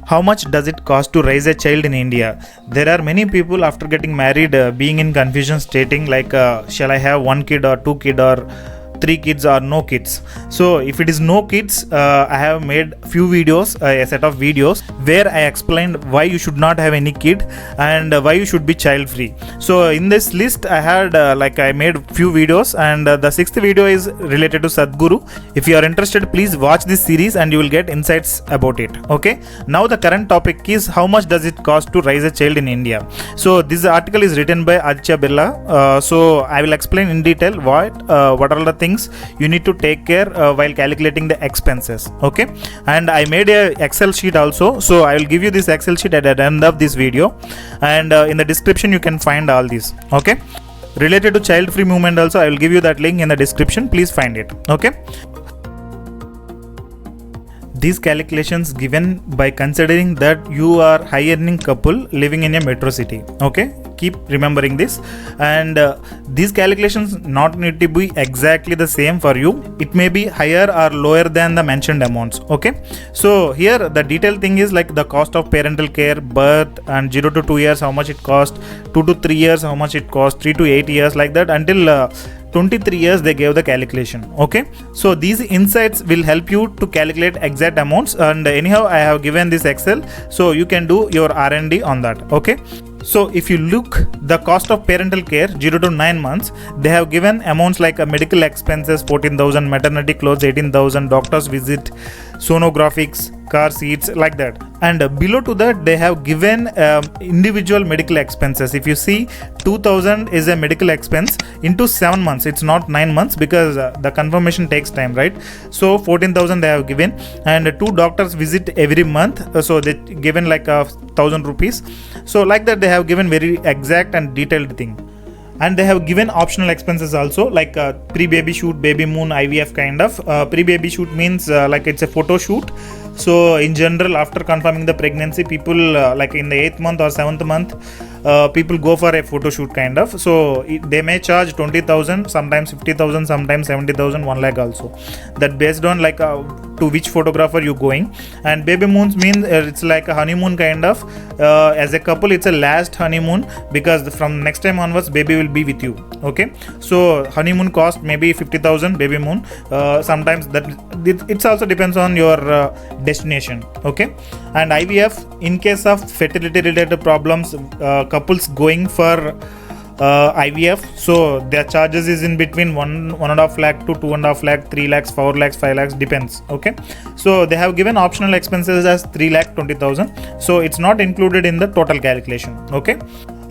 How much does it cost to raise a child in India? There are many people after getting married being in confusion stating like shall I have one kid or two kid or three kids or no kids. So if it is no kids, I have made few videos, a set of videos where I explained why you should not have any kid and why you should be child free. So in this list I had I made few videos, and the sixth video is related to Sadhguru. If you are interested, please watch this series and you will get insights about it. Okay, now the current topic is how much does it cost to raise a child in India. So this article is written by Aditya Birla. So I will explain in detail what are the things you need to take care while calculating the expenses. Okay, and I made a Excel sheet also, so I will give you this Excel sheet at the end of this video, and in the description you can find all these. Okay, related to child free movement also I will give you that link in the description, please find it. Okay, these calculations given by considering that you are high earning couple living in a metro city. Okay, keep remembering this, and these calculations not need to be exactly the same for you. It may be higher or lower than the mentioned amounts. Okay, so here the detailed thing is like the cost of parental care, birth, and 0 to 2 years how much it cost, 2 to 3 years how much it cost, 3 to 8 years, like that until 23 years they gave the calculation. Okay, so these insights will help you to calculate exact amounts, and anyhow I have given this Excel, so you can do your R&D on that. Okay, so if you look the cost of parental care 0 to 9 months, they have given amounts like medical expenses 14,000, maternity clothes 18,000, doctor's visit, sonographics, car seats, like that. And below to that they have given individual medical expenses. If you see, 2,000 is a medical expense into 7 months, it's not 9 months because the confirmation takes time, right? So 14,000 they have given, and 2 doctors visit every month, so they given like 1,000 rupees. So like that they have given very exact and detailed thing. And they have given optional expenses also, like pre-baby shoot, baby moon, IVF kind of. Pre-baby shoot means like it's a photo shoot. So in general, after confirming the pregnancy, people like in the 8th month or 7th month, people go for a photo shoot kind of. So they may charge 20,000, sometimes 50,000, sometimes 70,000, 1 lakh also. That based on like to which photographer you going. And baby moons mean it's like a honeymoon kind of. As a couple, it's a last honeymoon because from next time onwards, baby will be with you. Okay, so honeymoon cost maybe 50,000 baby moon. Sometimes that it also depends on your destination. Okay, and IVF in case of fertility related problems, couples going for IVF, so their charges is in between 1.5 lakh to 2.5 lakh, 3 lakhs, 4 lakhs, 5 lakhs, depends. Okay, so they have given optional expenses as 3 lakh 20,000, so it's not included in the total calculation. Okay,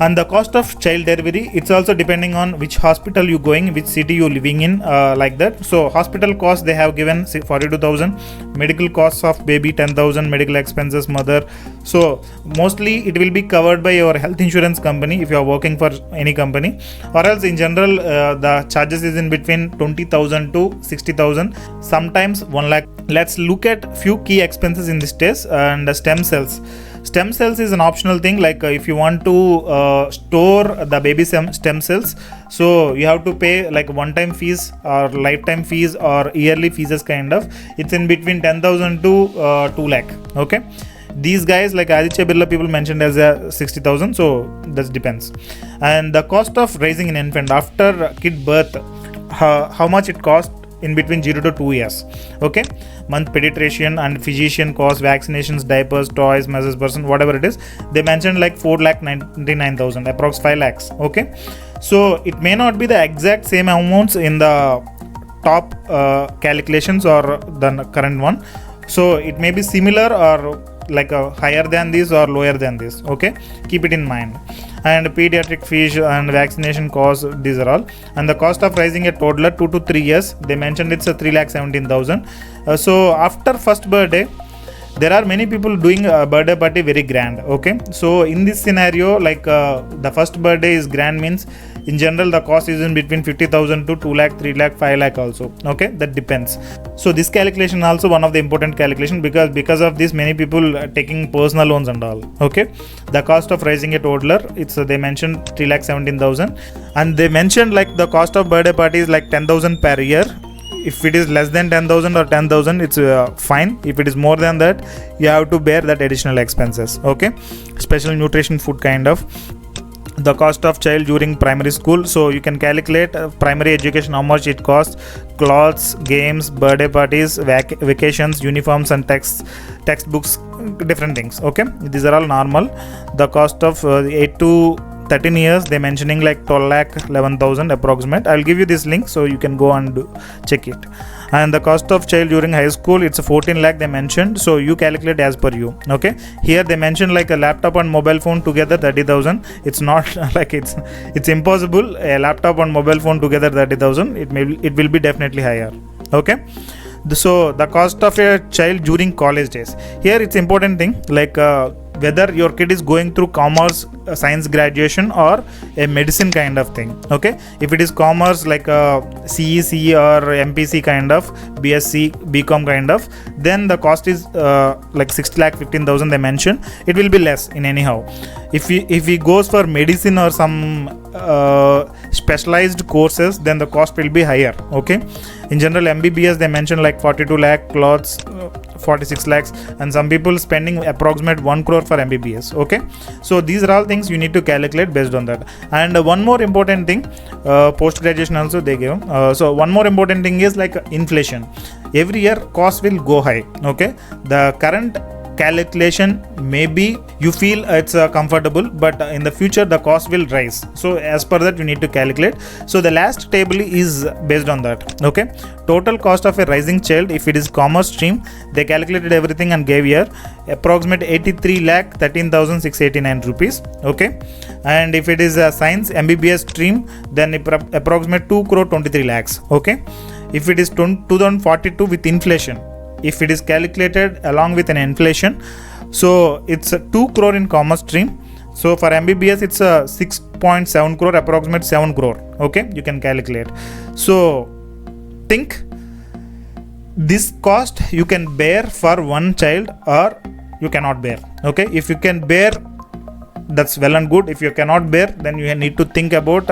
and the cost of child delivery, it's also depending on which hospital you going, which city you living in, like that. So hospital cost they have given 42,000, medical costs of baby 10,000, medical expenses mother. So mostly it will be covered by your health insurance company if you are working for any company, or else in general the charges is in between 20,000 to 60,000, sometimes 1 lakh. Let's look at few key expenses in this test. And stem cells. Stem cells is an optional thing, like if you want to store the baby stem cells, so you have to pay like one-time fees or lifetime fees or yearly fees kind of. It's in between 10,000 to 2 lakh. Okay, these guys like Aditya Birla people mentioned as 60,000, so that depends. And the cost of raising an infant after kid birth, how much it costs in between 0 to 2 years. Okay, month pediatrician and physician cost, vaccinations, diapers, toys, measures person, whatever it is, they mentioned like 4,99,000, approx 5 lakhs. Okay, so it may not be the exact same amounts in the top calculations or the current one, so it may be similar or like higher than this or lower than this. Okay, keep it in mind. And pediatric fees and vaccination costs, these are all. And the cost of raising a toddler 2 to 3 years, they mentioned it's a 3,17,000. So after first birthday, there are many people doing a birthday party very grand. Okay, so in this scenario, like the first birthday is grand means in general the cost is in between 50,000 to 2 lakh, 3 lakh, 5 lakh also. Okay, that depends. So this calculation also one of the important calculation, because of this many people are taking personal loans and all. Okay, the cost of raising a toddler, it's they mentioned 3,17,000, and they mentioned like the cost of birthday party is like 10,000 per year. if it is less than 10,000 or 10,000, it's fine. If it is more than that, you have to bear that additional expenses. Okay, special nutrition food kind of. The cost of child during primary school, so you can calculate primary education, how much it costs, clothes, games, birthday parties, vacations, uniforms and textbooks, different things. Okay, these are all normal. The cost of 8 to 13 years, they mentioning like 12 lakh 11,000 approximate. I'll give you this link so you can go and check it. And the cost of child during high school, it's 14 lakh they mentioned, so you calculate as per you. Okay, here they mentioned like a laptop and mobile phone together 30,000. It's not like it's impossible. A laptop and mobile phone together 30,000, it will be definitely higher. Okay, so the cost of a child during college days, here it's important thing like whether your kid is going through commerce, science graduation or a medicine kind of thing. Okay, if it is commerce like CEC or MPC kind of, BSc, BCom kind of, then the cost is like 6 lakh 15,000 they mention. It will be less in anyhow. If he goes for medicine or some specialized courses, then the cost will be higher. Okay, in general MBBS they mention like 42 lakh, clothes 46 lakhs, and some people spending approximate 1 crore for MBBS. Okay, so these are all things you need to calculate based on that. And one more important thing, post graduation also they give. So one more important thing is like inflation. Every year cost will go high. Okay, the current calculation maybe you feel it's comfortable, but in the future the cost will rise. So as per that you need to calculate. So the last table is based on that. Okay, total cost of a rising child, if it is commerce stream, they calculated everything and gave here approximate 83 lakh 13,689 rupees. Okay, and if it is a science MBBS stream, then approximate 2 crore 23 lakhs. Okay, if it is 2042 with inflation, if it is calculated along with an inflation, so it's a 2 crore in commerce stream. So for MBBS it's a 6.7 crore, approximate 7 crore. Okay, you can calculate. So think this cost you can bear for one child or you cannot bear. Okay, if you can bear, that's well and good. If you cannot bear, then you need to think about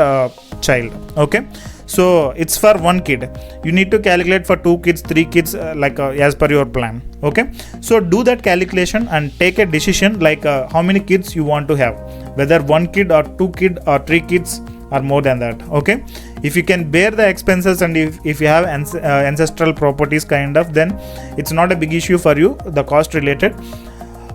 child. Okay, so it's for one kid, you need to calculate for 2 kids, 3 kids, like as per your plan. Okay, so do that calculation and take a decision like how many kids you want to have, whether 1 kid or 2 kid or 3 kids or more than that. Okay, if you can bear the expenses and if you have ancestral properties kind of, then it's not a big issue for you, the cost related.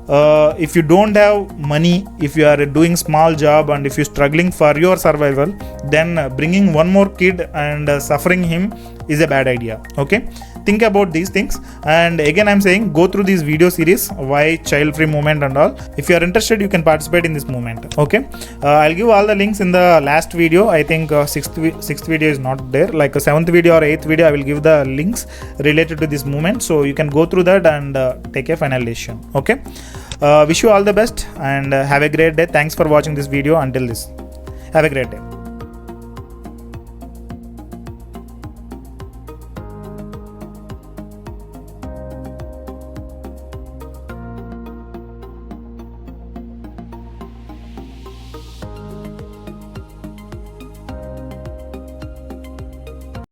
If you don't have money, if you are doing small job and if you're struggling for your survival, then bringing one more kid and suffering him is a bad idea. Okay, think about these things. And again I'm saying, go through this video series, why child free movement and all. If you are interested, you can participate in this movement. Okay, I'll give all the links in the last video. I think sixth video is not there, like a 7th video or 8th video I will give the links related to this movement, so you can go through that and take a final decision. Okay, wish you all the best and have a great day. Thanks for watching this video until this. Have a great day.